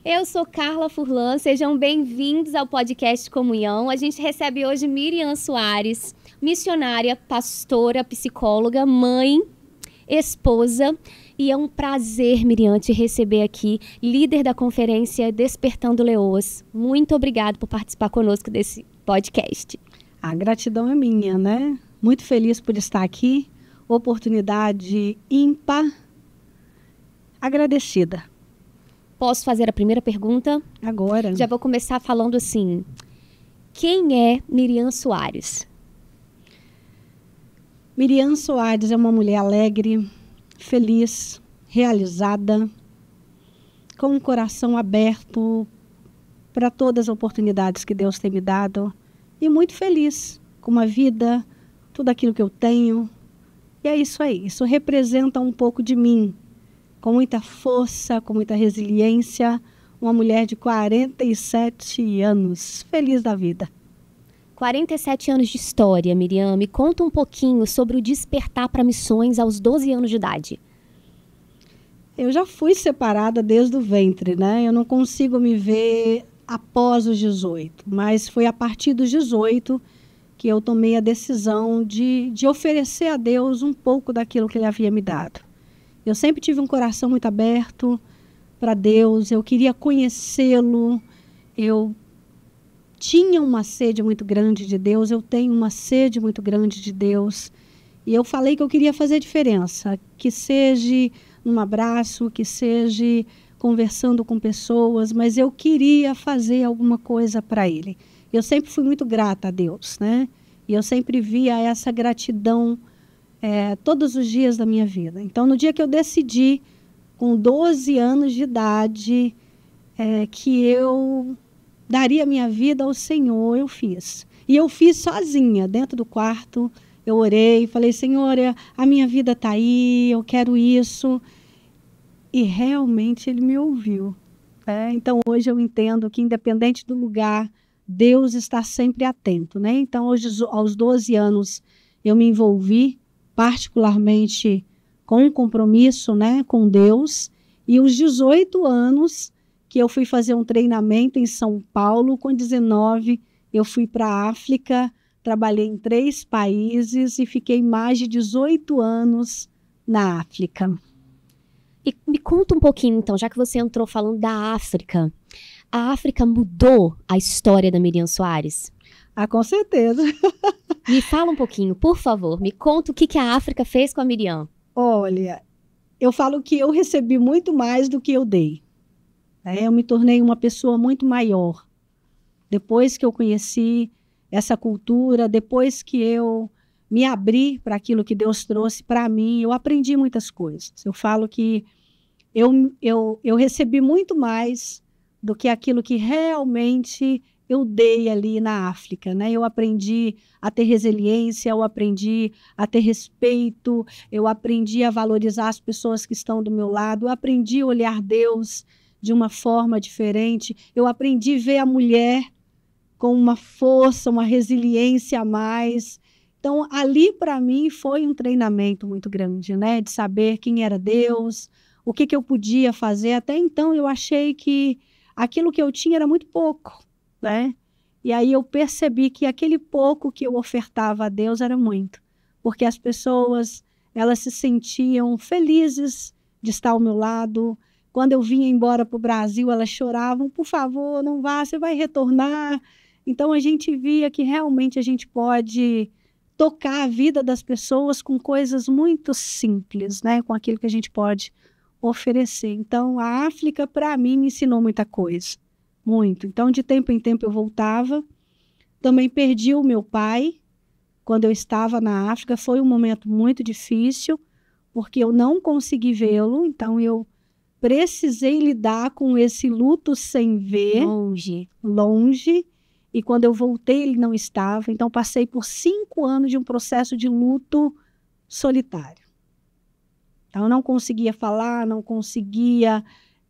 Eu sou Carla Furlan, sejam bem-vindos ao podcast Comunhão. A gente recebe hoje Miriam Soares, missionária, pastora, psicóloga, mãe, esposa. E é um prazer, Miriam, te receber aqui, líder da conferência Despertando Leoas. Muito obrigada por participar conosco desse podcast. A gratidão é minha, né? Muito feliz por estar aqui. Oportunidade ímpar. Agradecida. Posso fazer a primeira pergunta? Agora. Já vou começar falando assim. Quem é Miriam Soares? Miriam Soares é uma mulher alegre, feliz, realizada, com um coração aberto para todas as oportunidades que Deus tem me dado e muito feliz com uma vida, tudo aquilo que eu tenho. E é isso aí, isso representa um pouco de mim, com muita força, com muita resiliência, uma mulher de 47 anos, feliz da vida. 47 anos de história, Miriam. Me conta um pouquinho sobre o despertar para missões aos 12 anos de idade. Eu já fui separada desde o ventre, né? Eu não consigo me ver após os 18, mas foi a partir dos 18 que eu tomei a decisão de oferecer a Deus um pouco daquilo que Ele havia me dado. Eu sempre tive um coração muito aberto para Deus, eu queria conhecê-lo, eu tinha uma sede muito grande de Deus, eu tenho uma sede muito grande de Deus. E eu falei que eu queria fazer diferença, que seja num abraço, que seja conversando com pessoas, mas eu queria fazer alguma coisa para Ele. Eu sempre fui muito grata a Deus, né? E eu sempre via essa gratidão todos os dias da minha vida. Então, no dia que eu decidi, com 12 anos de idade, que eu daria minha vida ao Senhor, eu fiz. E eu fiz sozinha, dentro do quarto. Eu orei, falei, Senhor, a minha vida está aí, eu quero isso. E realmente Ele me ouviu. Então, hoje eu entendo que, independente do lugar, Deus está sempre atento, né? Então, hoje, aos 12 anos, eu me envolvi particularmente com um compromisso, né, com Deus. E os 18 anos que eu fui fazer um treinamento em São Paulo, com 19 eu fui para a África, trabalhei em 3 países e fiquei mais de 18 anos na África. E me conta um pouquinho, então, já que você entrou falando da África. A África mudou a história da Miriam Soares? Ah, com certeza. Me fala um pouquinho, por favor. Me conta o que a África fez com a Miriam. Olha, eu falo que eu recebi muito mais do que eu dei. Eu me tornei uma pessoa muito maior. Depois que eu conheci essa cultura, depois que eu me abri para aquilo que Deus trouxe para mim, eu aprendi muitas coisas. Eu falo que eu recebi muito mais do que aquilo que realmente eu dei ali na África, né? Eu aprendi a ter resiliência, eu aprendi a ter respeito, eu aprendi a valorizar as pessoas que estão do meu lado, eu aprendi a olhar Deus de uma forma diferente, eu aprendi a ver a mulher com uma força, uma resiliência a mais. Então, ali para mim foi um treinamento muito grande, né? De saber quem era Deus, o que eu podia fazer. Até então eu achei que aquilo que eu tinha era muito pouco, né? E aí eu percebi que aquele pouco que eu ofertava a Deus era muito, porque as pessoas, elas se sentiam felizes de estar ao meu lado. Quando eu vinha embora para o Brasil, elas choravam, por favor, não vá, você vai retornar. Então a gente via que realmente a gente pode tocar a vida das pessoas com coisas muito simples, né? Com aquilo que a gente pode oferecer. Então a África, para mim, me ensinou muita coisa. Muito. Então, de tempo em tempo eu voltava. Também perdi o meu pai quando eu estava na África. Foi um momento muito difícil, porque eu não consegui vê-lo. Então, eu precisei lidar com esse luto sem ver. Longe. E quando eu voltei, ele não estava. Então, passei por 5 anos de um processo de luto solitário. Então, eu não conseguia falar, não conseguia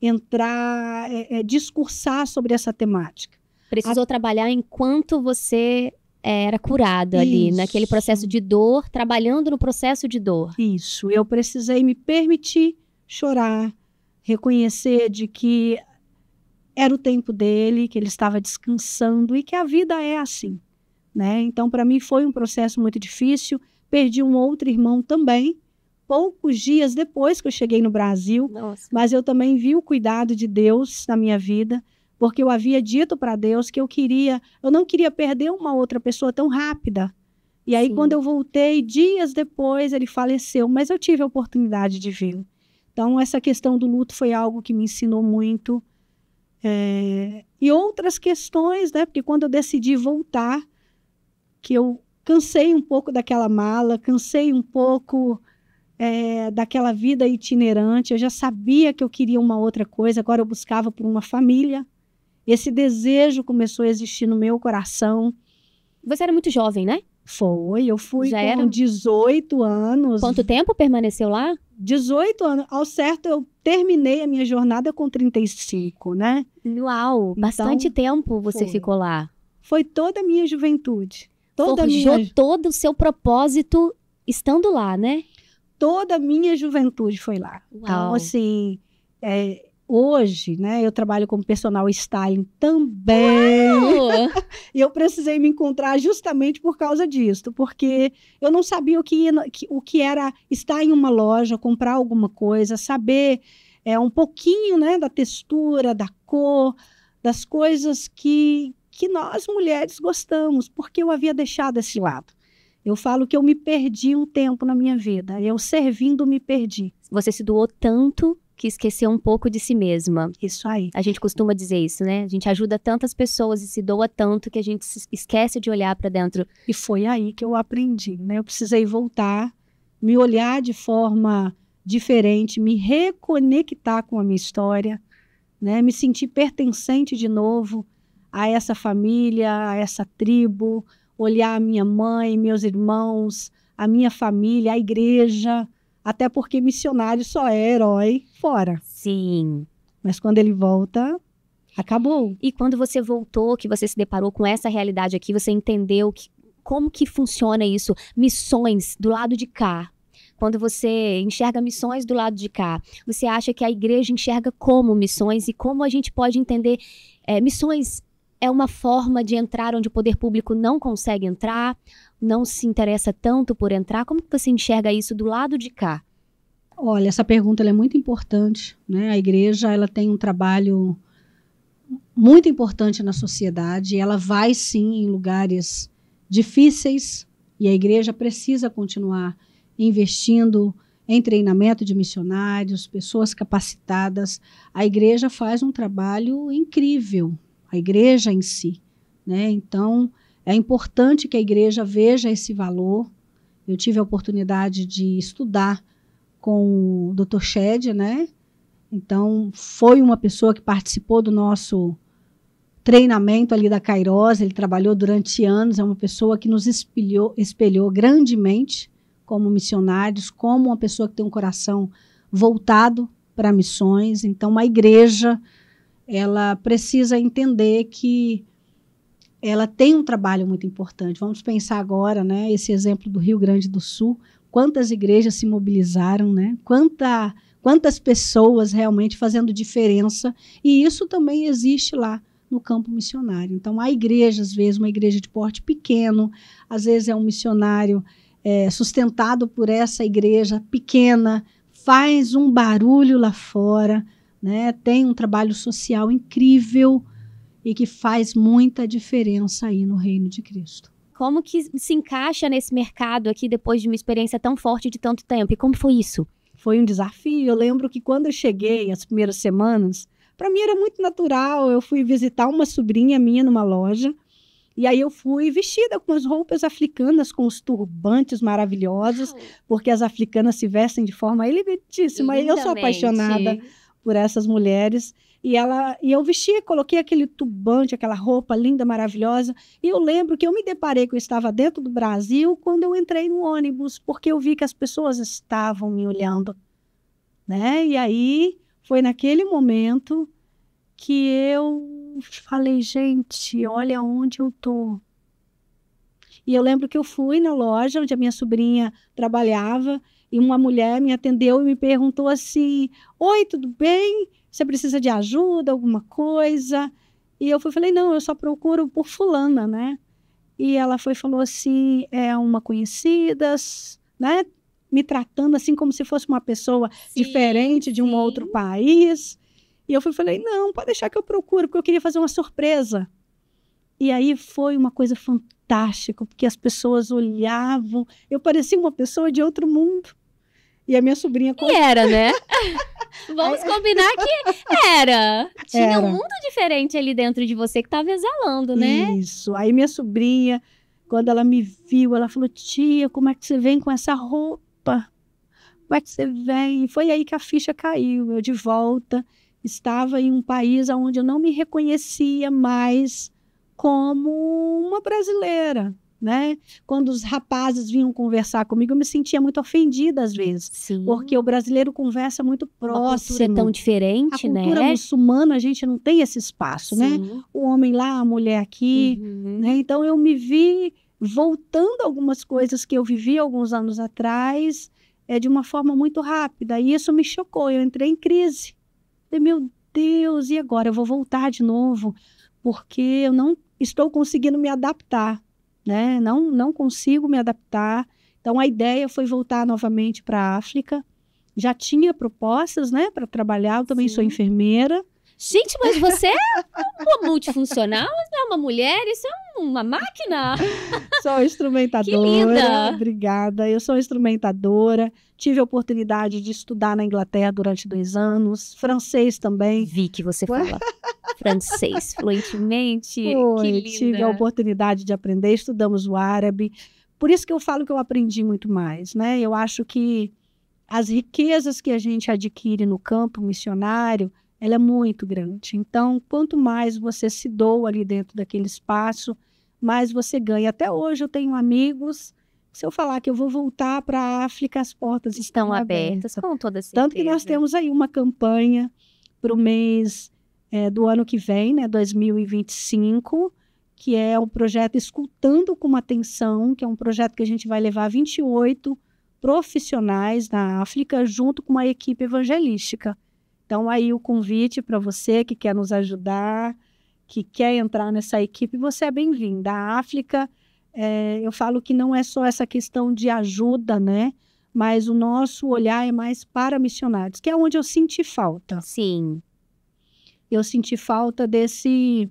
entrar, discursar sobre essa temática. Precisou trabalhar enquanto você era curada ali, naquele processo de dor, trabalhando no processo de dor. Isso, eu precisei me permitir chorar, reconhecer de que era o tempo dele, que ele estava descansando e que a vida é assim, né? Então, para mim foi um processo muito difícil. Perdi um outro irmão também, poucos dias depois que eu cheguei no Brasil, Nossa. mas eu também vi o cuidado de Deus na minha vida, porque eu havia dito para Deus que eu não queria perder uma outra pessoa tão rápida. E aí, Sim. quando eu voltei, dias depois, ele faleceu, mas eu tive a oportunidade de vê-lo. Então, essa questão do luto foi algo que me ensinou muito. E outras questões, né? Porque quando eu decidi voltar, que eu cansei um pouco daquela mala, cansei um pouco daquela vida itinerante, eu já sabia que eu queria uma outra coisa, agora eu buscava por uma família. Esse desejo começou a existir no meu coração. Você era muito jovem, né? Eu fui Já com era? 18 anos. Quanto tempo permaneceu lá? 18 anos. Ao certo, eu terminei a minha jornada com 35, né? Uau, bastante tempo você foi. ficou lá. Foi toda a minha juventude. Forjou todo o seu propósito estando lá, né? Toda a minha juventude foi lá. Uau. Então, assim, hoje, né, eu trabalho como personal styling também. E eu precisei me encontrar justamente por causa disso, porque eu não sabia o que era estar em uma loja, comprar alguma coisa, saber um pouquinho, né, da textura, da cor, das coisas que nós mulheres gostamos, porque eu havia deixado esse lado. Eu falo que eu me perdi um tempo na minha vida, eu servindo me perdi. Você se doou tanto que esqueceu um pouco de si mesma. Isso aí. A gente costuma dizer isso, né? A gente ajuda tantas pessoas e se doa tanto que a gente esquece de olhar para dentro. E foi aí que eu aprendi, né? Eu precisei voltar, me olhar de forma diferente, me reconectar com a minha história, né? Me sentir pertencente de novo a essa família, a essa tribo, olhar a minha mãe, meus irmãos, a minha família, a igreja, até porque missionário só é herói fora. Sim. Mas quando ele volta, acabou. E quando você voltou, que você se deparou com essa realidade aqui, você entendeu como que funciona isso? Missões do lado de cá. Quando você enxerga missões do lado de cá, você acha que a igreja enxerga como missões e como a gente pode entender missões é uma forma de entrar onde o poder público não consegue entrar, não se interessa tanto por entrar. Como que você enxerga isso do lado de cá? Olha, essa pergunta ela é muito importante, né? A igreja ela tem um trabalho muito importante na sociedade, ela vai sim em lugares difíceis e a igreja precisa continuar investindo em treinamento de missionários, pessoas capacitadas. A igreja faz um trabalho incrível, a igreja em si, né? Então, é importante que a igreja veja esse valor. Eu tive a oportunidade de estudar com o Dr. Shed, né? Então, foi uma pessoa que participou do nosso treinamento ali da Kairos, ele trabalhou durante anos, é uma pessoa que nos espelhou grandemente como missionários, como uma pessoa que tem um coração voltado para missões. Então, a igreja ela precisa entender que ela tem um trabalho muito importante. Vamos pensar agora, né, esse exemplo do Rio Grande do Sul, quantas igrejas se mobilizaram, né? Quantas pessoas realmente fazendo diferença, e isso também existe lá no campo missionário. Então, há igrejas, às vezes, uma igreja de porte pequeno, às vezes é um missionário sustentado por essa igreja pequena, faz um barulho lá fora, né? Tem um trabalho social incrível e que faz muita diferença aí no reino de Cristo. Como que se encaixa nesse mercado aqui depois de uma experiência tão forte de tanto tempo? E como foi isso? Foi um desafio. Eu lembro que quando eu cheguei, as primeiras semanas, para mim era muito natural. Eu fui visitar uma sobrinha minha numa loja, e aí eu fui vestida com as roupas africanas, com os turbantes maravilhosos, porque as africanas se vestem de forma elegantíssima. E eu sou apaixonada por essas mulheres. E eu vesti, coloquei aquele turbante, aquela roupa linda, maravilhosa. E eu lembro que eu me deparei que eu estava dentro do Brasil quando eu entrei no ônibus, porque eu vi que as pessoas estavam me olhando, né? E aí foi naquele momento que eu falei, gente, olha onde eu tô. E eu lembro que eu fui na loja onde a minha sobrinha trabalhava e uma mulher me atendeu e me perguntou assim, oi, tudo bem? Você precisa de ajuda, alguma coisa? E eu falei, não, eu só procuro por fulana, né? E ela falou assim, é uma conhecida, né? Me tratando assim como se fosse uma pessoa diferente de um outro país. E eu falei, não, pode deixar que eu procuro, porque eu queria fazer uma surpresa. E aí foi uma coisa fantástica, porque as pessoas olhavam, eu parecia uma pessoa de outro mundo. E a minha sobrinha... E era, né? Vamos combinar que era. Tinha um mundo diferente ali dentro de você que estava exalando, né? Isso. Aí minha sobrinha, quando ela me viu, ela falou, tia, como é que você vem com essa roupa? Como é que você vem? E foi aí que a ficha caiu. Eu de volta, estava em um país onde eu não me reconhecia mais como uma brasileira, né? Quando os rapazes vinham conversar comigo, eu me sentia muito ofendida às vezes. Sim. Porque o brasileiro conversa muito próximo. Uma cultura tão diferente, né? A cultura muçulmana, a gente não tem esse espaço, né? O homem lá, a mulher aqui, né? Então eu me vi voltando algumas coisas que eu vivi alguns anos atrás, de uma forma muito rápida. E isso me chocou, eu entrei em crise. Falei, meu Deus, e agora? Eu vou voltar de novo, porque eu não estou conseguindo me adaptar, né? Não consigo me adaptar. Então a ideia foi voltar novamente para a África. Já tinha propostas, né, para trabalhar. Eu também sou enfermeira. Gente, mas você é uma multifuncional, você é uma mulher, isso é uma máquina. Sou instrumentadora. Que linda. Obrigada. Eu sou instrumentadora. Tive a oportunidade de estudar na Inglaterra durante 2 anos. Francês também. Vi que você fala francês fluentemente. Foi, que linda. tive a oportunidade de aprender. Estudamos o árabe. Por isso que eu falo que eu aprendi muito mais, né? Eu acho que as riquezas que a gente adquire no campo missionário, ela é muito grande. Então, quanto mais você se doa ali dentro daquele espaço, mais você ganha. Até hoje eu tenho amigos, se eu falar que eu vou voltar para a África, as portas estão abertas. Com toda certeza. Tanto que nós temos aí uma campanha para o mês do ano que vem, né, 2025, que é o projeto Escutando com Atenção, que é um projeto que a gente vai levar 28 profissionais na África, junto com uma equipe evangelística. Então, aí o convite para você que quer nos ajudar, que quer entrar nessa equipe, você é bem-vinda. A África, eu falo que não é só essa questão de ajuda, né? Mas o nosso olhar é mais para missionários, que é onde eu senti falta. Sim. Eu senti falta desse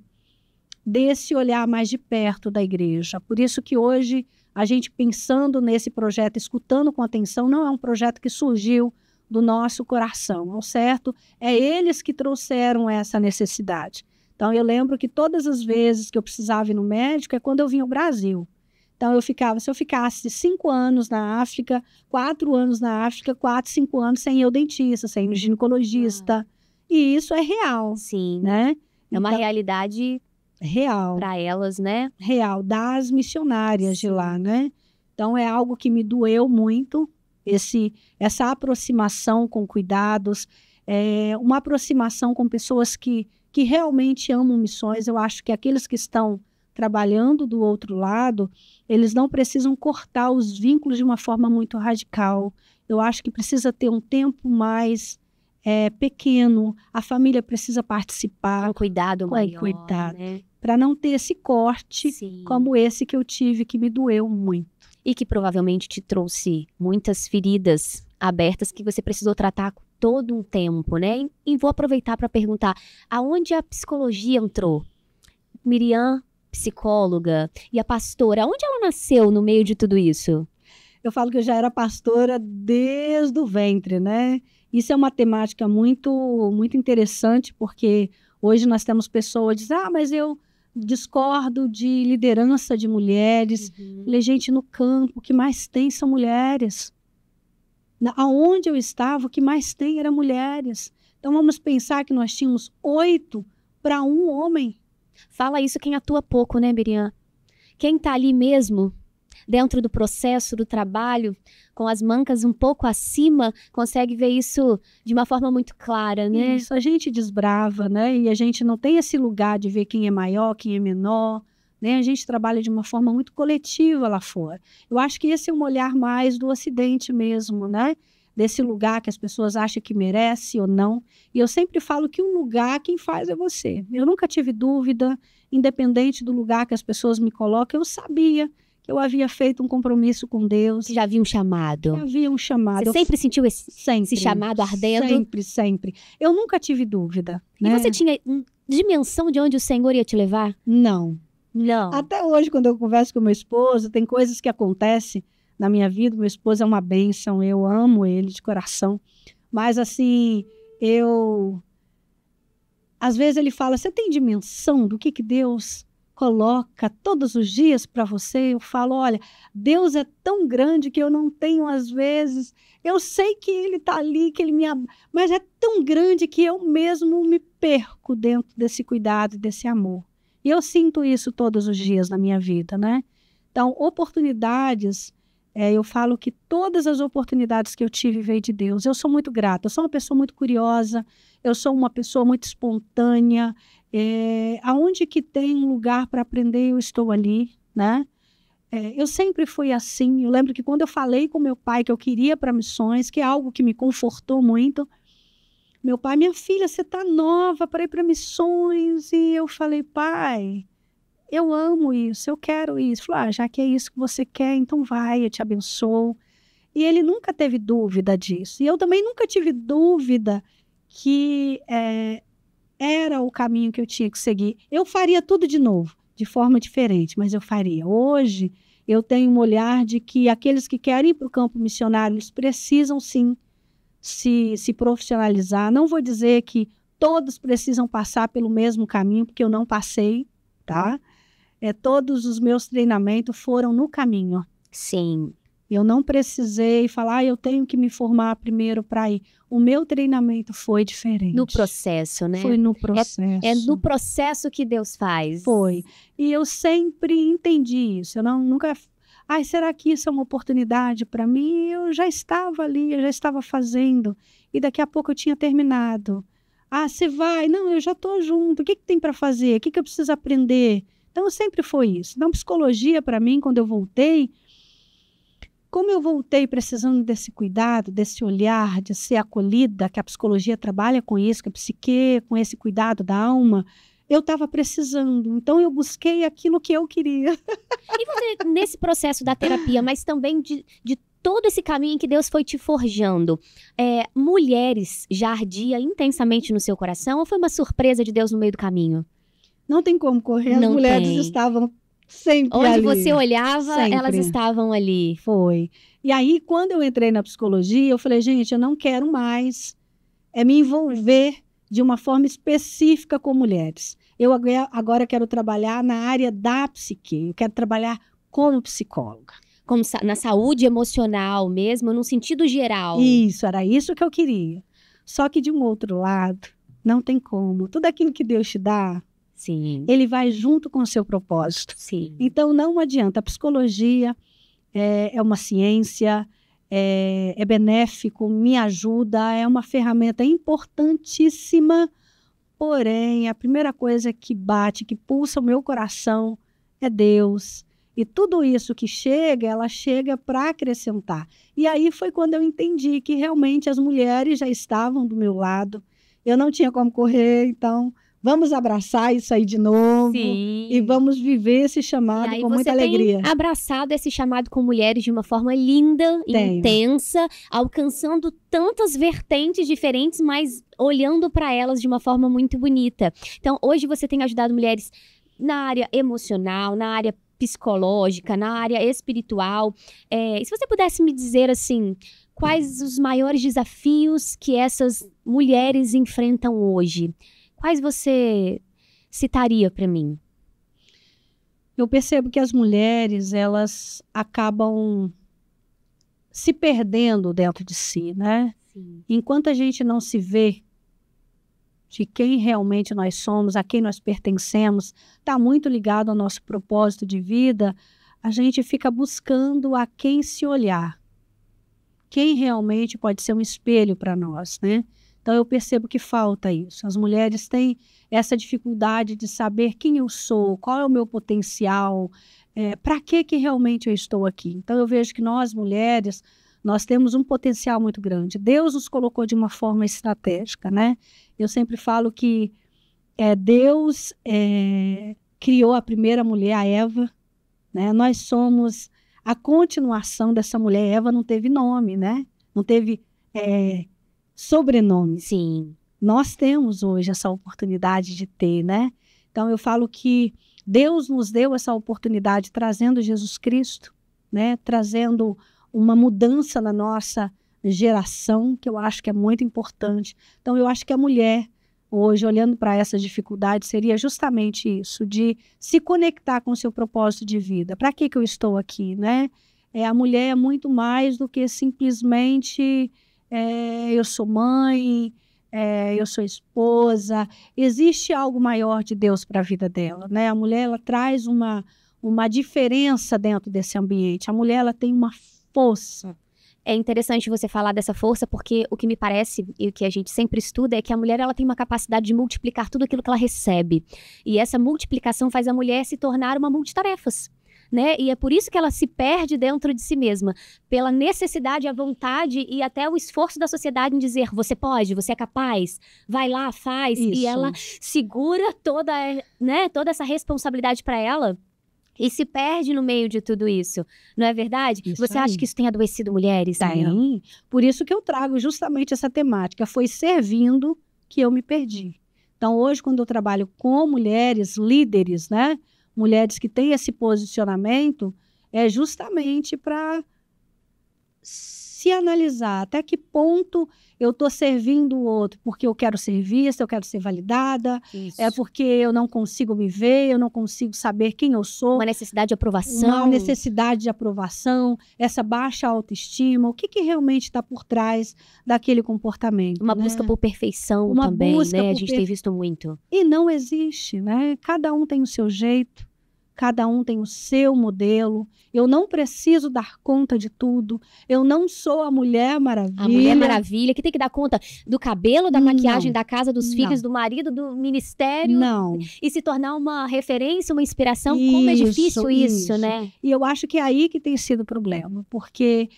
olhar mais de perto da igreja. Por isso que hoje a gente pensando nesse projeto, escutando com atenção, não é um projeto que surgiu do nosso coração, ao certo? É eles que trouxeram essa necessidade. Então, eu lembro que todas as vezes que eu precisava ir no médico é quando eu vinha ao Brasil. Então, se eu ficasse 5 anos na África, 4 anos na África, 4, 5 anos sem ir ao dentista, sem ir no ginecologista. E isso é real. Sim. Né? É uma realidade real para elas, né? Real, das missionárias de lá, né? Então é algo que me doeu muito, essa aproximação com cuidados, uma aproximação com pessoas que realmente amam missões. Eu acho que aqueles que estão trabalhando do outro lado, eles não precisam cortar os vínculos de uma forma muito radical. Eu acho que precisa ter um tempo mais pequeno, a família precisa participar. Com cuidado maior, cuidado, né? Para não ter esse corte. Sim. Como esse que eu tive, que me doeu muito. E que provavelmente te trouxe muitas feridas abertas que você precisou tratar com todo um tempo, né? E vou aproveitar para perguntar, aonde a psicologia entrou? Miriam, psicóloga, e a pastora, onde ela nasceu no meio de tudo isso? Eu falo que eu já era pastora desde o ventre, né? Isso é uma temática muito, muito interessante, porque hoje nós temos pessoas que dizem, mas eu discordo de liderança de mulheres. Gente, no campo, o que mais tem são mulheres. Aonde eu estava, o que mais tem eram mulheres. Então vamos pensar que nós tínhamos 8 para 1 homem. Fala isso quem atua pouco, né, Miriam? Quem está ali mesmo, dentro do processo do trabalho, com as mancas um pouco acima, consegue ver isso de uma forma muito clara, né? Isso, a gente desbrava, né? E a gente não tem esse lugar de ver quem é maior, quem é menor, né? A gente trabalha de uma forma muito coletiva lá fora. Eu acho que esse é um olhar mais do Ocidente mesmo, né? desse lugar que as pessoas acham que merece ou não. E eu sempre falo que o lugar quem faz é você. Eu nunca tive dúvida, independente do lugar que as pessoas me colocam, eu sabia que eu havia feito um compromisso com Deus. Você já havia um chamado? Já havia um chamado. Você sempre sentiu esse chamado ardendo? Sempre, sempre. Eu nunca tive dúvida. E né? você tinha dimensão de onde o Senhor ia te levar? Não. Não. Até hoje, quando eu converso com meu esposo, tem coisas que acontecem na minha vida. Meu esposo é uma bênção, eu amo ele de coração. Mas, assim, às vezes ele fala, você tem dimensão do que Deus coloca todos os dias para você? Eu falo, olha, Deus é tão grande que eu não tenho, às vezes, eu sei que Ele está ali, que Ele me ama, mas é tão grande que eu mesmo me perco dentro desse cuidado, desse amor. E eu sinto isso todos os dias na minha vida, né? Então, oportunidades, eu falo que todas as oportunidades que eu tive veio de Deus. Eu sou muito grata, eu sou uma pessoa muito curiosa, eu sou uma pessoa muito espontânea. Aonde que tem um lugar para aprender, eu estou ali, né? Eu sempre fui assim. Eu lembro que quando eu falei com meu pai que eu queria para missões, que é algo que me confortou muito, meu pai, minha filha, você está nova para ir para missões. E eu falei, pai, eu amo isso, eu quero isso. Ele falou, já que é isso que você quer, então vai, eu te abençoo. E ele nunca teve dúvida disso. E eu também nunca tive dúvida que era o caminho que eu tinha que seguir. Eu faria tudo de novo, de forma diferente, mas eu faria. Hoje, eu tenho um olhar de que aqueles que querem ir para o campo missionário, eles precisam, sim, se profissionalizar. Não vou dizer que todos precisam passar pelo mesmo caminho, porque eu não passei, tá? Todos os meus treinamentos foram no caminho. Sim. Eu não precisei falar, eu tenho que me formar primeiro para ir. O meu treinamento foi diferente. No processo, né? Foi no processo. É no processo que Deus faz. Foi. E eu sempre entendi isso. Eu nunca... será que isso é uma oportunidade para mim? Eu já estava ali, eu já estava fazendo. E daqui a pouco eu tinha terminado. Você vai? Não, eu já estou junto. O que tem para fazer? O que eu preciso aprender? Então, sempre foi isso. Então, psicologia, para mim, quando eu voltei, como eu voltei precisando desse cuidado, desse olhar, de ser acolhida, que a psicologia trabalha com isso, que a psique, com esse cuidado da alma, eu estava precisando. Então, eu busquei aquilo que eu queria. E você, nesse processo da terapia, mas também de todo esse caminho que Deus foi te forjando, mulheres já ardia intensamente no seu coração ou foi uma surpresa de Deus no meio do caminho? Não tem como correr, as mulheres estavam sempre onde ali. Você olhava, sempre. Elas estavam ali. Foi. E aí, quando eu entrei na psicologia, eu falei, gente, eu não quero mais me envolver de uma forma específica com mulheres. Eu agora quero trabalhar na área da psique, eu quero trabalhar como psicóloga. Como na saúde emocional mesmo, num sentido geral. Isso, era isso que eu queria. Só que de um outro lado, não tem como. Tudo aquilo que Deus te dá, sim, ele vai junto com o seu propósito. Sim. Então, não adianta. A psicologia é uma ciência, é benéfico, me ajuda, é uma ferramenta importantíssima. Porém, a primeira coisa que bate, que pulsa o meu coração é Deus. E tudo isso que chega, ela chega para acrescentar. E aí foi quando eu entendi que realmente as mulheres já estavam do meu lado. Eu não tinha como correr, então vamos abraçar isso aí de novo. Sim. E vamos viver esse chamado com muita alegria. Tem abraçado esse chamado com mulheres de uma forma linda, intensa, alcançando tantas vertentes diferentes, mas olhando para elas de uma forma muito bonita. Então, hoje você tem ajudado mulheres na área emocional, na área psicológica, na área espiritual. E se você pudesse me dizer, assim, quais os maiores desafios que essas mulheres enfrentam hoje? Quais você citaria para mim? Eu percebo que as mulheres, elas acabam se perdendo dentro de si, né? Sim. Enquanto a gente não se vê de quem realmente nós somos, a quem nós pertencemos, está muito ligado ao nosso propósito de vida, a gente fica buscando a quem se olhar. Quem realmente pode ser um espelho para nós, né? Então, eu percebo que falta isso. As mulheres têm essa dificuldade de saber quem eu sou, qual é o meu potencial, para que realmente eu estou aqui. Então, eu vejo que nós, mulheres, Nós temos um potencial muito grande. Deus nos colocou de uma forma estratégica, né? Eu sempre falo que Deus criou a primeira mulher, a Eva, né? Nós somos a continuação dessa mulher. Eva não teve nome, né? Não teve sobrenome. Sim. Nós temos hoje essa oportunidade de ter, né? Então eu falo que Deus nos deu essa oportunidade trazendo Jesus Cristo, né? Trazendo uma mudança na nossa geração, que eu acho que é muito importante. Então eu acho que a mulher hoje, olhando para essas dificuldades, seria justamente isso, de se conectar com o seu propósito de vida. Para que eu estou aqui, né? A mulher é muito mais do que simplesmente eu sou mãe, eu sou esposa. Existe algo maior de Deus para a vida dela, né? A mulher, ela traz uma diferença dentro desse ambiente. A mulher, ela tem uma força. É interessante você falar dessa força, porque o que me parece, e o que a gente sempre estuda, é que a mulher ela tem uma capacidade de multiplicar tudo aquilo que ela recebe. E essa multiplicação faz a mulher se tornar uma multitarefas, né? E é por isso que ela se perde dentro de si mesma, pela necessidade, a vontade e até o esforço da sociedade em dizer, você pode, você é capaz, vai lá, faz. Isso. E ela segura toda essa responsabilidade para ela. E se perde no meio de tudo isso, não é verdade? Isso Você aí. acha que isso tem adoecido mulheres? Tem. Por isso que eu trago justamente essa temática. Foi servindo que eu me perdi. Então, hoje, quando eu trabalho com mulheres líderes, né? Mulheres que têm esse posicionamento, é justamente para se analisar até que ponto eu estou servindo o outro, porque eu quero ser vista, eu quero ser validada, Isso. é porque eu não consigo me ver, eu não consigo saber quem eu sou. Uma necessidade de aprovação. Uma necessidade de aprovação, essa baixa autoestima, o que realmente está por trás daquele comportamento. Uma né? busca por perfeição Uma também, busca né? A por gente tem visto muito. E não existe, né? Cada um tem o seu jeito, cada um tem o seu modelo. Eu não preciso dar conta de tudo. Eu não sou a Mulher Maravilha. A Mulher Maravilha, que tem que dar conta do cabelo, da maquiagem, Não. da casa, dos filhos, Não. do marido, do ministério. Não. E se tornar uma referência, uma inspiração. Como é difícil isso, né? E eu acho que é aí que tem sido o problema, porque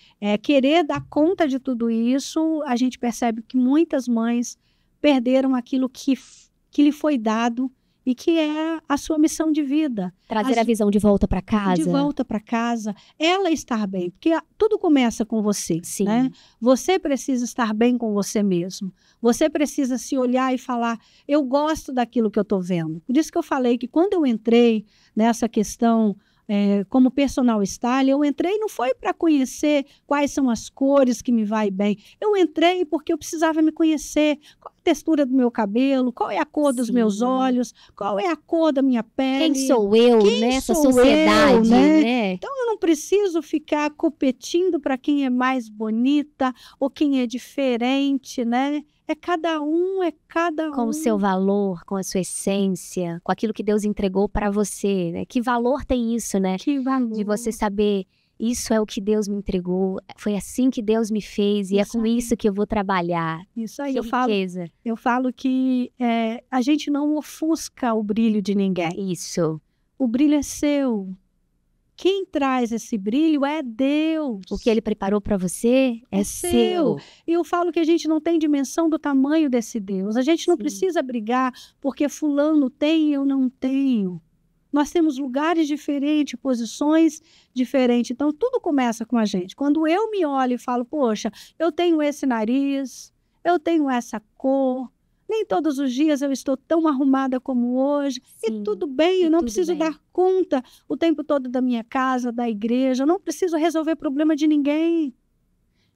querer dar conta de tudo isso, a gente percebe que muitas mães perderam aquilo que lhe foi dado e que é a sua missão de vida. Trazer a visão de volta para casa. De volta para casa, ela estar bem, porque tudo começa com você, Sim. né? Você precisa estar bem com você mesmo. Você precisa se olhar e falar, eu gosto daquilo que eu estou vendo. Por isso que eu falei que quando eu entrei nessa questão como personal style, eu entrei não foi para conhecer quais são as cores que me vai bem. Eu entrei porque eu precisava me conhecer. Qual a textura do meu cabelo? Qual é a cor dos meus olhos? Qual é a cor da minha pele? Quem sou eu nessa sociedade, né? Então eu não preciso ficar competindo para quem é mais bonita ou quem é diferente, né? É cada um. Com o seu valor, com a sua essência, com aquilo que Deus entregou para você, né? Que valor tem isso, né? Que valor. De você saber, isso é o que Deus me entregou, foi assim que Deus me fez e Isso é com aí. isso que eu vou trabalhar. Isso aí. Que riqueza. Eu falo que a gente não ofusca o brilho de ninguém. Isso. O brilho é seu. Quem traz esse brilho é Deus. O que Ele preparou para você é seu. E eu falo que a gente não tem dimensão do tamanho desse Deus. A gente não precisa brigar porque fulano tem e eu não tenho. Nós temos lugares diferentes, posições diferentes. Então, tudo começa com a gente. Quando eu me olho e falo, poxa, eu tenho esse nariz, eu tenho essa cor, nem todos os dias eu estou tão arrumada como hoje. Sim, e tudo bem, eu não preciso dar conta o tempo todo da minha casa, da igreja. Eu não preciso resolver problema de ninguém.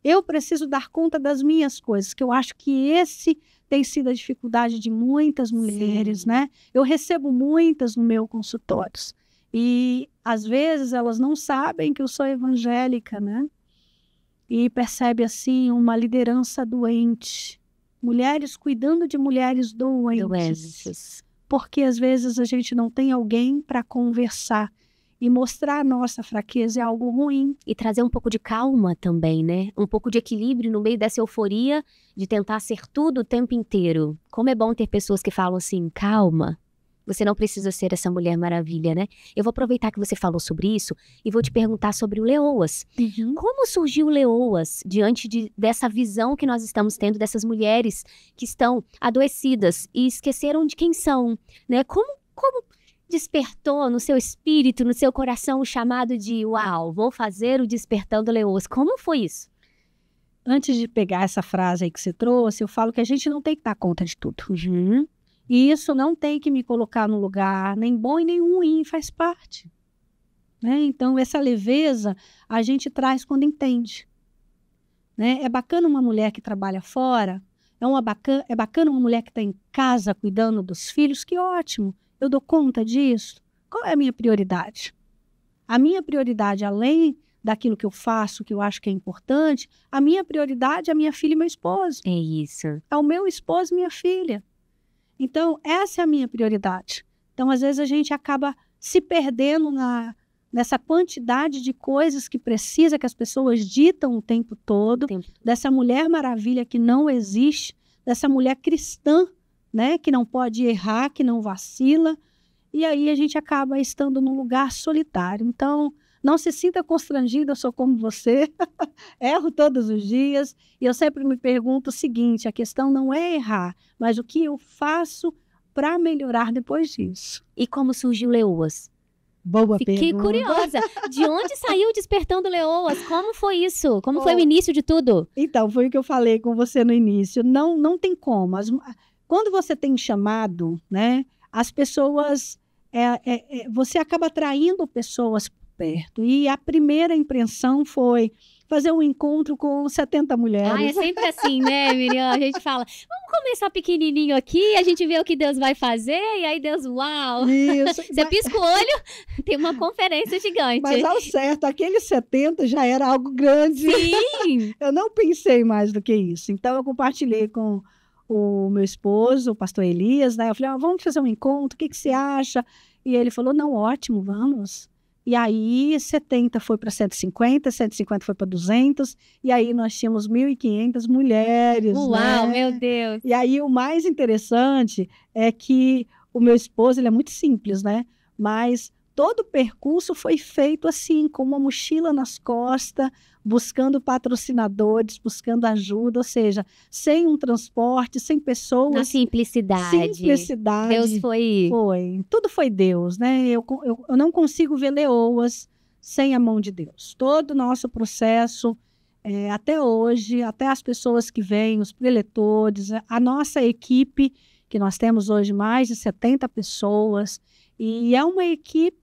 Eu preciso dar conta das minhas coisas, que eu acho que esse tem sido a dificuldade de muitas mulheres, né? Eu recebo muitas no meu consultório. E, às vezes, elas não sabem que eu sou evangélica, né? E percebe, assim, uma liderança doente. Mulheres cuidando de mulheres doentes. Porque, às vezes, a gente não tem alguém para conversar. E mostrar a nossa fraqueza é algo ruim. E trazer um pouco de calma também, né? Um pouco de equilíbrio no meio dessa euforia de tentar ser tudo o tempo inteiro. Como é bom ter pessoas que falam assim, calma, Você não precisa ser essa Mulher Maravilha, né? Eu vou aproveitar que você falou sobre isso e vou te perguntar sobre o Leoas. Como surgiu o Leoas diante dessa visão que nós estamos tendo dessas mulheres que estão adoecidas e esqueceram de quem são, né? Como despertou no seu espírito, no seu coração o chamado de uau, vou fazer o Despertando Leoas? Como foi isso? Antes de pegar essa frase aí que você trouxe, eu falo que a gente não tem que dar conta de tudo. E isso não tem que me colocar no lugar nem bom e nem ruim, faz parte. Né? Então, essa leveza a gente traz quando entende. Né? É bacana uma mulher que trabalha fora, é bacana uma mulher que está em casa cuidando dos filhos, que ótimo, eu dou conta disso. Qual é a minha prioridade? A minha prioridade, além daquilo que eu faço, que eu acho que é importante, a minha prioridade é a minha filha e meu esposo. É isso. É o meu esposo e minha filha. Então, essa é a minha prioridade. Então, às vezes, a gente acaba se perdendo nessa quantidade de coisas que precisa, que as pessoas ditam o tempo todo, dessa Mulher Maravilha que não existe, dessa mulher cristã, né, que não pode errar, que não vacila, e aí a gente acaba estando num lugar solitário. Então, não se sinta constrangida, eu sou como você, erro todos os dias, e eu sempre me pergunto o seguinte, a questão não é errar, mas o que eu faço para melhorar depois disso. E como surgiu Leoas? Boa Fiquei pergunta. curiosa. De onde saiu o Despertando Leoas? Como foi isso? Como foi o início de tudo? Então, foi o que eu falei com você no início. Não tem como. Quando você tem chamado, né, as pessoas... você acaba atraindo pessoas perto. E a primeira impressão foi fazer um encontro com 70 mulheres. É sempre assim, né, Miriam? A gente fala, vamos começar pequenininho aqui, a gente vê o que Deus vai fazer, e aí Deus, uau! Isso. Você pisca o olho, tem uma conferência gigante. Mas ao certo, aqueles 70 já era algo grande. Sim! Eu não pensei mais do que isso. Então, eu compartilhei com o meu esposo, o pastor Elias, né? Eu falei, vamos fazer um encontro, o que você acha? E ele falou, não, ótimo, vamos. E aí, 70 foi para 150, 150 foi para 200, e aí nós tínhamos 1.500 mulheres. Uau, né? meu Deus! E aí, o mais interessante é que o meu esposo, ele é muito simples, né? Mas todo o percurso foi feito assim, com uma mochila nas costas, buscando patrocinadores, buscando ajuda, ou seja, sem um transporte, sem pessoas. Na simplicidade. Simplicidade. Deus foi... Foi. Tudo foi Deus, né? Eu não consigo ver Leoas sem a mão de Deus. Todo o nosso processo, até hoje, até as pessoas que vêm, os preletores, a nossa equipe, que nós temos hoje mais de 70 pessoas, e é uma equipe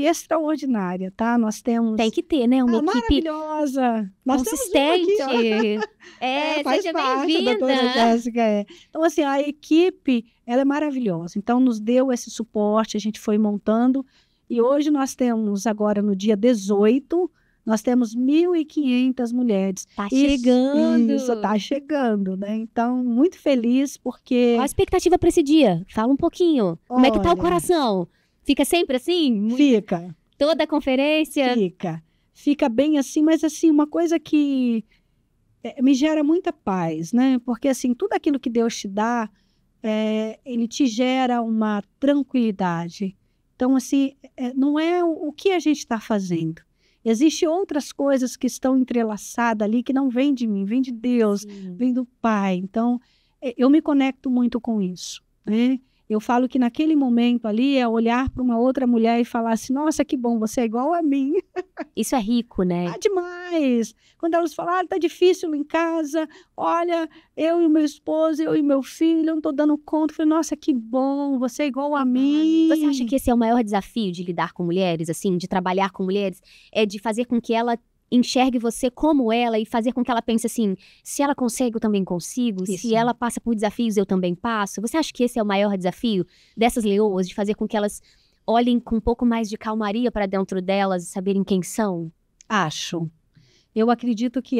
extraordinária, tá? Nós temos... Tem que ter, né? Uma equipe maravilhosa. Nós consistente. Temos faz seja parte, bem-vinda. doutora Jéssica. Então, assim, a equipe, ela é maravilhosa. Então, nos deu esse suporte, a gente foi montando. E hoje nós temos, agora no dia 18, nós temos 1.500 mulheres. Tá chegando. Isso, tá chegando, né? Então, muito feliz porque... Qual a expectativa para esse dia? Fala um pouquinho. Como é que tá o Olha, coração? Fica sempre assim? Fica. Toda a conferência? Fica bem assim, mas assim, uma coisa que me gera muita paz, né? Porque assim, tudo aquilo que Deus te dá, ele te gera uma tranquilidade. Então, assim, não é o que a gente está fazendo. Existem outras coisas que estão entrelaçadas ali, que não vêm de mim, vêm de Deus, Sim. vêm do Pai. Então, eu me conecto muito com isso, né? Eu falo que naquele momento ali é olhar para uma outra mulher e falar assim, nossa, que bom, você é igual a mim. Isso é rico, né? Ah, demais! Quando elas falaram, tá difícil em casa, olha, eu e o meu esposo, eu e meu filho, eu não tô dando conta. Eu falei, nossa, que bom, você é igual a mim. Você acha que esse é o maior desafio de lidar com mulheres, assim, de trabalhar com mulheres? É de fazer com que ela enxergue você como ela e fazer com que ela pense assim, se ela consegue, eu também consigo. Isso. Se ela passa por desafios, eu também passo. Você acha que esse é o maior desafio dessas leoas, de fazer com que elas olhem com um pouco mais de calmaria para dentro delas e saberem quem são? Acho. Eu acredito que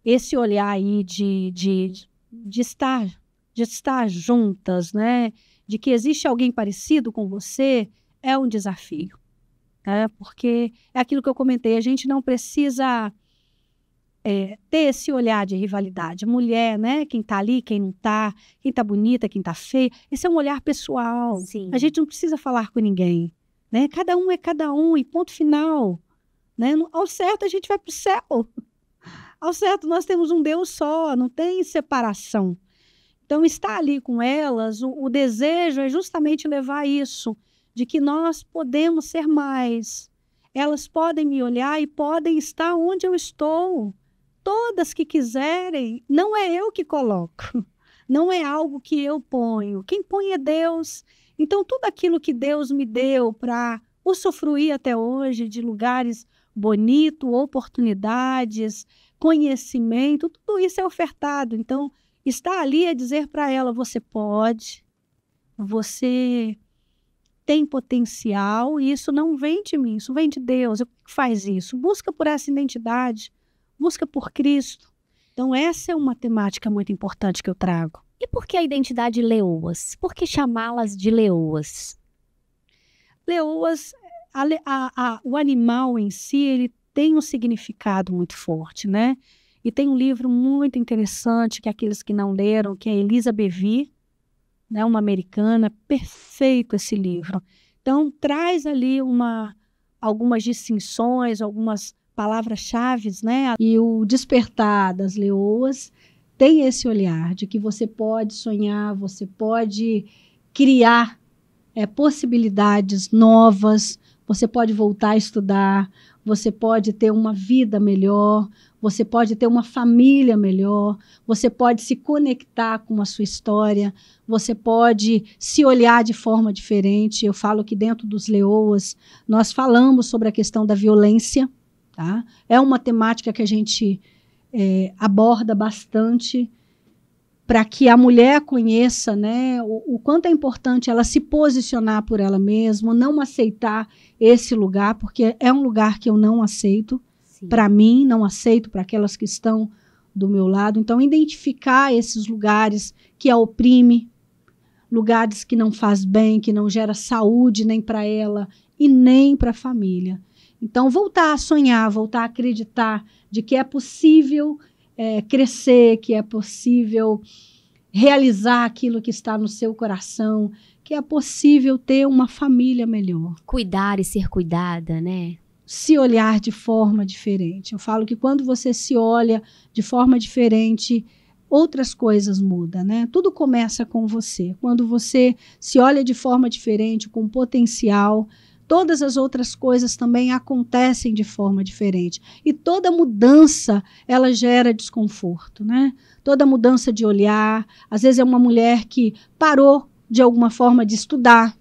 esse olhar aí de estar juntas, né? De que existe alguém parecido com você, é um desafio. Porque é aquilo que eu comentei, a gente não precisa ter esse olhar de rivalidade. Mulher, né? Quem está ali, quem não está, quem está bonita, quem está feia. Esse é um olhar pessoal. Sim. A gente não precisa falar com ninguém, né? Cada um é cada um e ponto final. Né? Ao certo, a gente vai para o céu. Ao certo, nós temos um Deus só, não tem separação. Então, estar ali com elas, o desejo é justamente levar isso, de que nós podemos ser mais. Elas podem me olhar e podem estar onde eu estou. Todas que quiserem, não é eu que coloco, não é algo que eu ponho. Quem põe é Deus. Então, tudo aquilo que Deus me deu para usufruir até hoje de lugares bonitos, oportunidades, conhecimento, tudo isso é ofertado. Então, estar ali é dizer para ela, você pode, você tem potencial, e isso não vem de mim, isso vem de Deus. O que faz isso? Busca por essa identidade, busca por Cristo. Então, essa é uma temática muito importante que eu trago. E por que a identidade leoas? Por que chamá-las de leoas? Leoas, o animal em si, ele tem um significado muito forte, né? E tem um livro muito interessante, que aqueles que não leram, que é Elisa Bevy, né, uma americana, perfeito esse livro. Então, traz ali algumas distinções, algumas palavras-chave, né? E o Despertar das Leoas tem esse olhar de que você pode sonhar, você pode criar possibilidades novas, você pode voltar a estudar, você pode ter uma vida melhor, você pode ter uma família melhor, você pode se conectar com a sua história, você pode se olhar de forma diferente. Eu falo que dentro dos Leoas nós falamos sobre a questão da violência, tá? É uma temática que a gente aborda bastante, para que a mulher conheça, né, o quanto é importante ela se posicionar por ela mesma, não aceitar esse lugar, porque é um lugar que eu não aceito, para mim, não aceito para aquelas que estão do meu lado. Então, identificar esses lugares que a oprime, lugares que não faz bem, que não gera saúde nem para ela e nem para a família. Então, voltar a sonhar, voltar a acreditar de que é possível crescer, que é possível realizar aquilo que está no seu coração, que é possível ter uma família melhor. Cuidar e ser cuidada, né? Se olhar de forma diferente. Eu falo que quando você se olha de forma diferente, outras coisas mudam, né? Tudo começa com você. Quando você se olha de forma diferente, com potencial, todas as outras coisas também acontecem de forma diferente. E toda mudança, ela gera desconforto, né? Toda mudança de olhar. Às vezes é uma mulher que parou, de alguma forma, de estudar,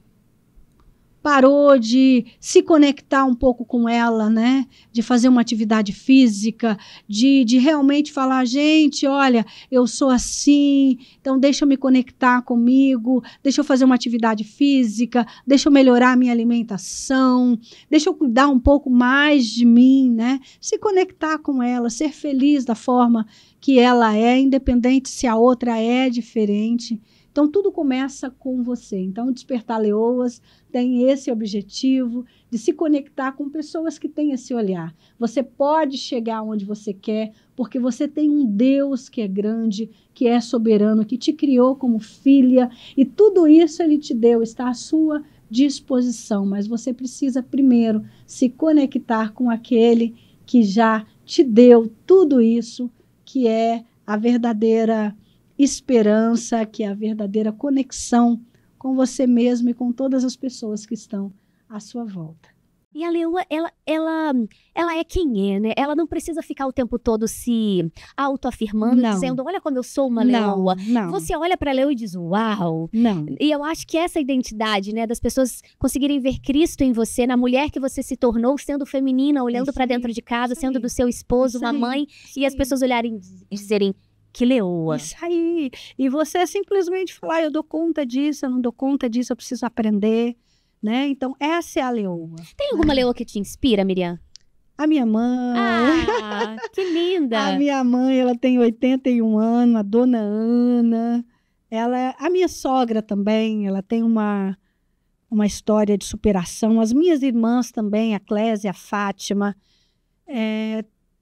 parou de se conectar um pouco com ela, né? De fazer uma atividade física, de realmente falar, gente, olha, eu sou assim, então deixa eu me conectar comigo, deixa eu fazer uma atividade física, deixa eu melhorar a minha alimentação, deixa eu cuidar um pouco mais de mim, né? Se conectar com ela, ser feliz da forma que ela é, independente se a outra é diferente. Então, tudo começa com você. Então, o Despertar Leoas tem esse objetivo de se conectar com pessoas que têm esse olhar. Você pode chegar onde você quer, porque você tem um Deus que é grande, que é soberano, que te criou como filha, e tudo isso Ele te deu, está à sua disposição. Mas você precisa, primeiro, se conectar com aquele que já te deu tudo isso, que é a verdadeira esperança, que é a verdadeira conexão com você mesmo e com todas as pessoas que estão à sua volta. E a leoa, ela é quem é, né? Ela não precisa ficar o tempo todo se autoafirmando, dizendo, olha como eu sou uma leoa. Não. Você olha para a leoa e diz, uau! Não. E eu acho que essa identidade, né, das pessoas conseguirem ver Cristo em você, na mulher que você se tornou, sendo feminina, olhando para dentro de casa, sendo do seu esposo, uma mãe, e as pessoas olharem e dizerem, que leoa. Isso aí. E você simplesmente falar, eu dou conta disso, eu não dou conta disso, eu preciso aprender, né? Então, essa é a leoa. Tem alguma leoa que te inspira, Miriam? A minha mãe. Ah, que linda! A minha mãe, ela tem 81 anos, a dona Ana. A minha sogra também, ela tem uma história de superação. As minhas irmãs também, a Clésia, a Fátima.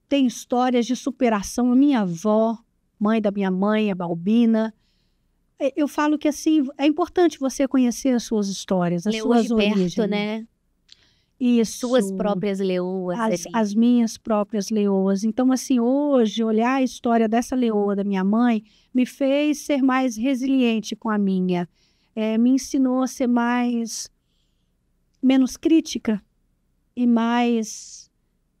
tem histórias de superação. A minha avó, mãe da minha mãe, a Balbina, eu falo que assim, é importante você conhecer as suas histórias, as Leoas suas de origens. perto, né? Isso. Suas próprias leoas ali. As minhas próprias leoas. Então, assim, hoje, olhar a história dessa leoa da minha mãe me fez ser mais resiliente com a minha. Me ensinou a ser menos crítica e mais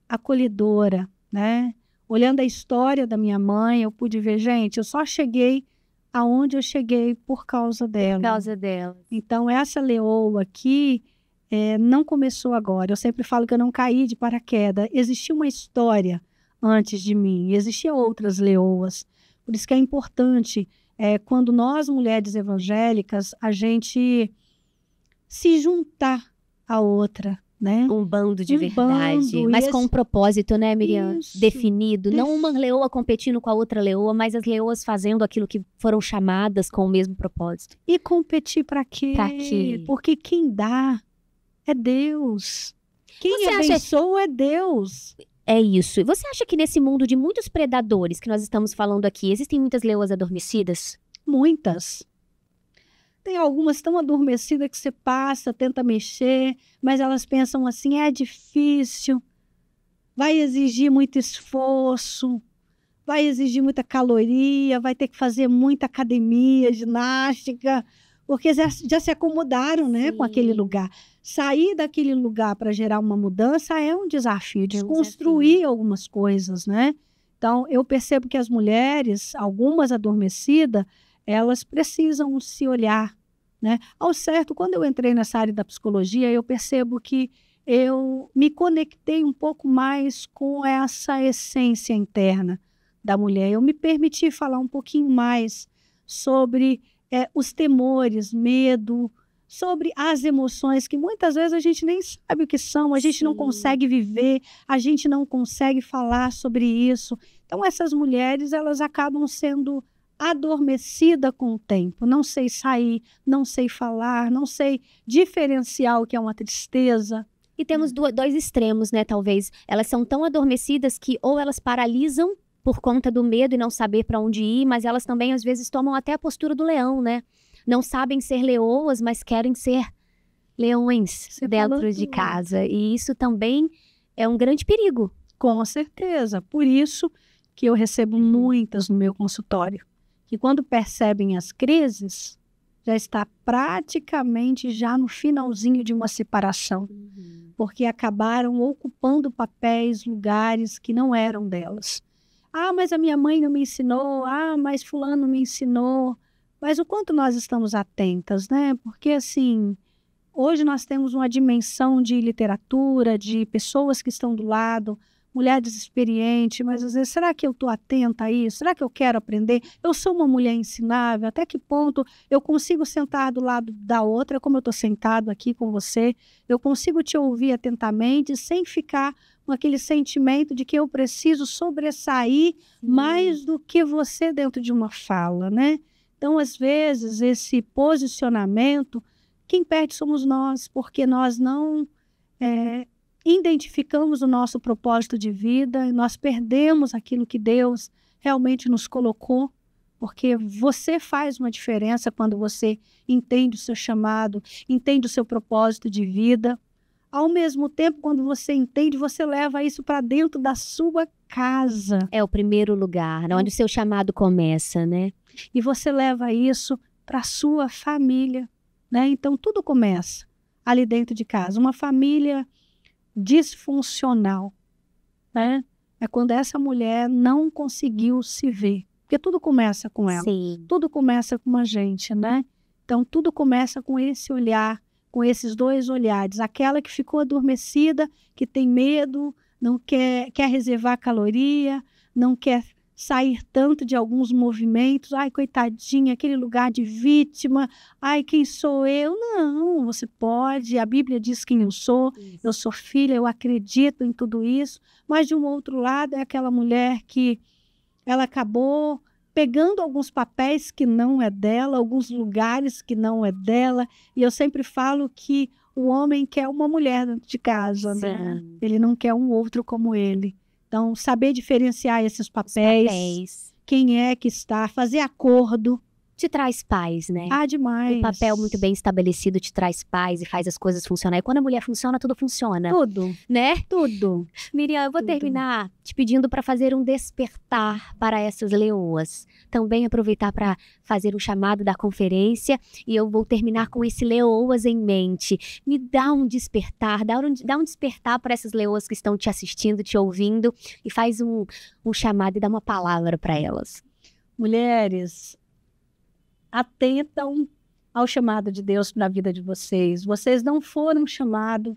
acolhedora, né? Olhando a história da minha mãe, eu pude ver, gente, eu só cheguei aonde eu cheguei por causa dela. Por causa dela. Então, essa leoa aqui não começou agora. Eu sempre falo que eu não caí de paraquedas. Existia uma história antes de mim, existiam outras leoas. Por isso que é importante, quando nós, mulheres evangélicas, a gente se juntar a outra, né? Um bando de verdade. Bando, Mas com um propósito, né, Miriam? Isso. Definido. Não uma leoa competindo com a outra leoa, mas as leoas fazendo aquilo que foram chamadas com o mesmo propósito. E competir para quê? Pra quê? Porque quem dá é Deus. Quem Você acha- abençoa é Deus. É isso. E você acha que nesse mundo de muitos predadores que nós estamos falando aqui, existem muitas leoas adormecidas? Muitas. Tem algumas tão adormecidas que você passa, tenta mexer, mas elas pensam assim, é difícil, vai exigir muito esforço, vai exigir muita caloria, vai ter que fazer muita academia, ginástica, porque já se acomodaram, né, com aquele lugar. Sair daquele lugar para gerar uma mudança é um desafio, desconstruir algumas coisas, né? Então, eu percebo que as mulheres, algumas adormecidas, elas precisam se olhar, né? Ao certo, quando eu entrei nessa área da psicologia, eu percebo que eu me conectei um pouco mais com essa essência interna da mulher. Eu me permiti falar um pouquinho mais sobre os temores, medo, sobre as emoções que muitas vezes a gente nem sabe o que são, a gente não consegue viver, a gente não consegue falar sobre isso. Então, essas mulheres, elas acabam sendo adormecida com o tempo, não sei sair, não sei falar, não sei diferenciar o que é uma tristeza. E temos dois extremos, né, talvez. Elas são tão adormecidas que ou elas paralisam por conta do medo e não saber para onde ir, mas elas também às vezes tomam até a postura do leão, né? Não sabem ser leoas, mas querem ser leões dentro de casa. E isso também é um grande perigo. Com certeza. Por isso que eu recebo muitas no meu consultório, que quando percebem as crises, já está praticamente já no finalzinho de uma separação, porque acabaram ocupando papéis, lugares que não eram delas. Ah, mas a minha mãe não me ensinou, mas fulano me ensinou. Mas o quanto nós estamos atentas, né? Porque, assim, hoje nós temos uma dimensão de literatura, de pessoas que estão do lado, mulheres experientes, mas às vezes, será que eu estou atenta a isso? Será que eu quero aprender? Eu sou uma mulher ensinável? Até que ponto eu consigo sentar do lado da outra, como eu estou sentado aqui com você? Eu consigo te ouvir atentamente, sem ficar com aquele sentimento de que eu preciso sobressair mais do que você dentro de uma fala, né? Então, às vezes, esse posicionamento, quem perde somos nós, porque nós não identificamos o nosso propósito de vida, nós perdemos aquilo que Deus realmente nos colocou, porque você faz uma diferença quando você entende o seu chamado, entende o seu propósito de vida. Ao mesmo tempo, quando você entende, você leva isso para dentro da sua casa. É o primeiro lugar, onde o seu chamado começa, né? E você leva isso para a sua família, né? Então, tudo começa ali dentro de casa. Uma família disfuncional, né? É quando essa mulher não conseguiu se ver. Porque tudo começa com ela. Sim. Tudo começa com a gente, né? Então, tudo começa com esse olhar, com esses dois olhares. Aquela que ficou adormecida, que tem medo, não quer reservar caloria, não quer sair tanto de alguns movimentos. Ai, coitadinha, aquele lugar de vítima. Ai, quem sou eu? Não, você pode. A Bíblia diz quem eu sou. Isso. Eu sou filha, eu acredito em tudo isso. Mas, de um outro lado, é aquela mulher que ela acabou pegando alguns papéis que não é dela, alguns lugares que não é dela. E eu sempre falo que o homem quer uma mulher dentro de casa, né? Ele não quer um outro como ele. Então, saber diferenciar esses papéis, quem é que está, fazer acordo. Te traz paz, né? Ah, demais. Um papel muito bem estabelecido te traz paz e faz as coisas funcionar. E quando a mulher funciona, tudo funciona. Tudo, né? tudo. Miriam, eu vou terminar te pedindo para fazer um despertar para essas leoas. Também aproveitar para fazer um chamado da conferência e eu vou terminar com esse leoas em mente. Me dá um despertar, dá um despertar para essas leoas que estão te assistindo, te ouvindo e faz um chamado e dá uma palavra para elas. Mulheres, atentam ao chamado de Deus para a vida de vocês. Vocês não foram chamados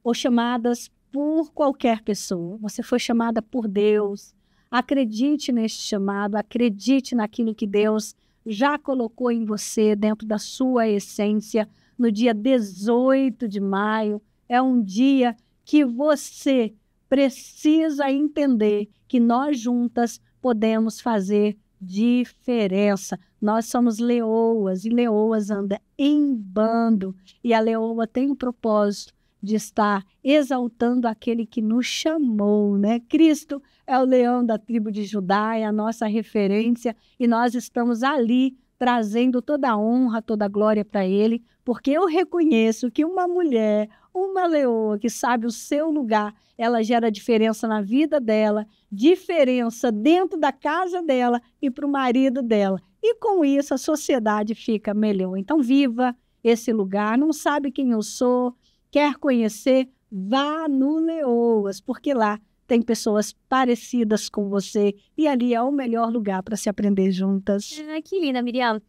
ou chamadas por qualquer pessoa. Você foi chamada por Deus. Acredite neste chamado, acredite naquilo que Deus já colocou em você, dentro da sua essência. No dia 18 de maio, é um dia que você precisa entender que nós juntas podemos fazer diferença. Nós somos leoas e leoas andam em bando e a leoa tem o propósito de estar exaltando aquele que nos chamou, né? Cristo é o leão da tribo de Judá, é a nossa referência e nós estamos ali trazendo toda a honra, toda a glória para ele, porque eu reconheço que uma mulher, uma leoa que sabe o seu lugar, ela gera diferença na vida dela, diferença dentro da casa dela e para o marido dela. E com isso a sociedade fica melhor. Então viva esse lugar, não sabe quem eu sou, quer conhecer, vá no Leoas, porque lá tem pessoas parecidas com você e ali é o melhor lugar para se aprender juntas. Que linda, Miriam.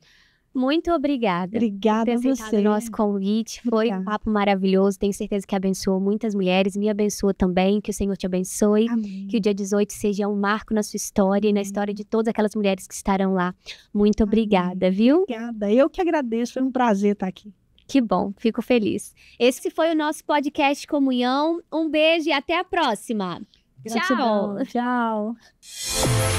Muito obrigada. Obrigada por ter aceitado o nosso convite. Foi um papo maravilhoso. Tenho certeza que abençoou muitas mulheres. Me abençoa também. Que o Senhor te abençoe. Amém. Que o dia 18 seja um marco na sua história e na história de todas aquelas mulheres que estarão lá. Muito obrigada, viu? Obrigada. Eu que agradeço. Foi um prazer estar aqui. Que bom. Fico feliz. Esse foi o nosso podcast Comunhão. Um beijo e até a próxima. Gratidão. Tchau. Tchau.